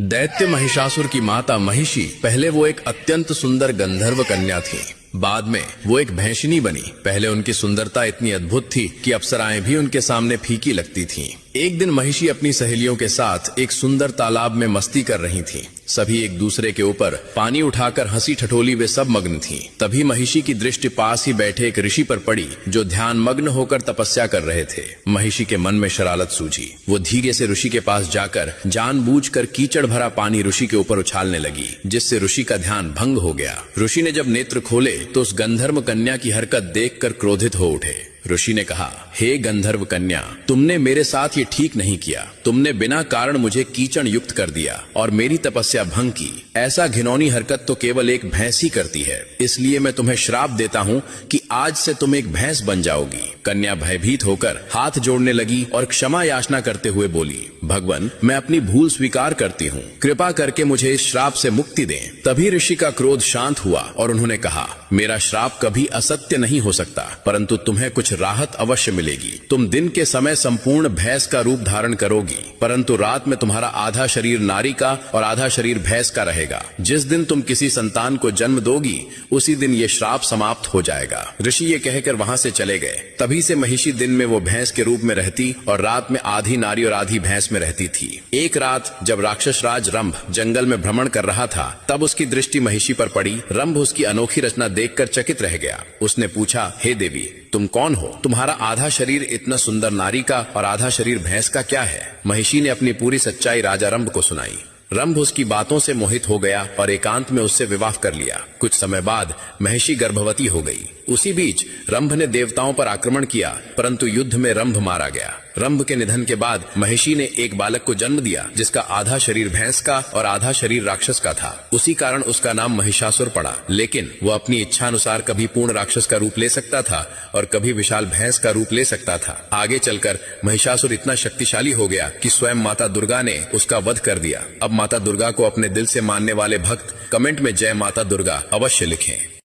दैत्य महिषासुर की माता महिषी पहले वो एक अत्यंत सुंदर गंधर्व कन्या थी। बाद में वो एक भैंसिनी बनी। पहले उनकी सुंदरता इतनी अद्भुत थी कि अप्सराएं भी उनके सामने फीकी लगती थीं। एक दिन महिषी अपनी सहेलियों के साथ एक सुंदर तालाब में मस्ती कर रही थीं। सभी एक दूसरे के ऊपर पानी उठाकर हंसी ठठोली वे सब मग्न थीं। तभी महिषी की दृष्टि पास ही बैठे एक ऋषि पर पड़ी जो ध्यान मग्न होकर तपस्या कर रहे थे। महिषी के मन में शरारत सूझी। वो धीरे से ऋषि के पास जाकर जानबूझकर कीचड़ भरा पानी ऋषि के ऊपर उछालने लगी, जिससे ऋषि का ध्यान भंग हो गया। ऋषि ने जब नेत्र खोले तो उस गंधर्व कन्या की हरकत देखकर क्रोधित हो उठे। ऋषि ने कहा, हे गंधर्व कन्या, तुमने मेरे साथ ये ठीक नहीं किया। तुमने बिना कारण मुझे कीचड़ युक्त कर दिया और मेरी तपस्या भंग की। ऐसा घिनौनी हरकत तो केवल एक भैंस ही करती है। इसलिए मैं तुम्हें श्राप देता हूँ कि आज से तुम एक भैंस बन जाओगी। कन्या भयभीत होकर हाथ जोड़ने लगी और क्षमा याचना करते हुए बोली, भगवान, मैं अपनी भूल स्वीकार करती हूँ। कृपा करके मुझे इस श्राप से मुक्ति दें। तभी ऋषि का क्रोध शांत हुआ और उन्होंने कहा, मेरा श्राप कभी असत्य नहीं हो सकता, परंतु तुम्हें कुछ राहत अवश्य मिलेगी। तुम दिन के समय संपूर्ण भैंस का रूप धारण करोगी, परंतु रात में तुम्हारा आधा शरीर नारी का और आधा शरीर भैंस का रहेगा। जिस दिन तुम किसी संतान को जन्म दोगी उसी दिन ये श्राप समाप्त हो जाएगा। ऋषि ये कहकर वहां से चले गए। तभी से महिषी दिन में वो भैंस के रूप में रहती और रात में आधी नारी और आधी भैंस में रहती थी। एक रात जब राक्षस राज रंभ जंगल में भ्रमण कर रहा था, तब उसकी दृष्टि महिषी पर पड़ी। रंभ उसकी अनोखी रचना देखकर चकित रह गया। उसने पूछा, हे देवी, तुम कौन हो? तुम्हारा आधा शरीर इतना सुंदर नारी का और आधा शरीर भैंस का क्या है? महिषी ने अपनी पूरी सच्चाई राजा रंभ को सुनाई। रंभ उसकी बातों से मोहित हो गया और एकांत में उससे विवाह कर लिया। कुछ समय बाद महिषी गर्भवती हो गई। उसी बीच रंभ ने देवताओं पर आक्रमण किया, परंतु युद्ध में रंभ मारा गया। रंभ के निधन के बाद महिषी ने एक बालक को जन्म दिया, जिसका आधा शरीर भैंस का और आधा शरीर राक्षस का था। उसी कारण उसका नाम महिषासुर पड़ा। लेकिन वो अपनी इच्छा अनुसार कभी पूर्ण राक्षस का रूप ले सकता था और कभी विशाल भैंस का रूप ले सकता था। आगे चलकर महिषासुर इतना शक्तिशाली हो गया कि स्वयं माता दुर्गा ने उसका वध कर दिया। अब माता दुर्गा को अपने दिल से मानने वाले भक्त कमेंट में जय माता दुर्गा अवश्य लिखें।